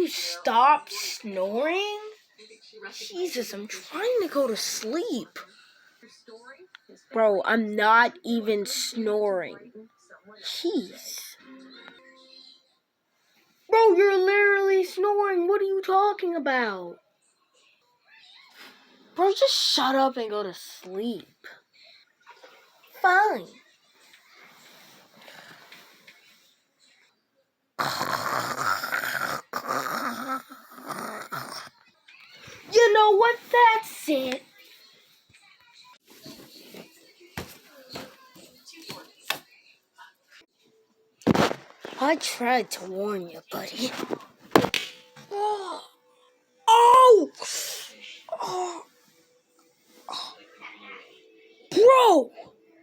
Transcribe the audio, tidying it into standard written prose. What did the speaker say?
you stop snoring? Jesus, I'm trying to go to sleep. Bro, I'm not even snoring. Jeez. Bro, you're literally snoring. What are you talking about? Bro, just shut up and go to sleep. Fine. You know what? That's it. I tried to warn you, buddy. Oh! Oh!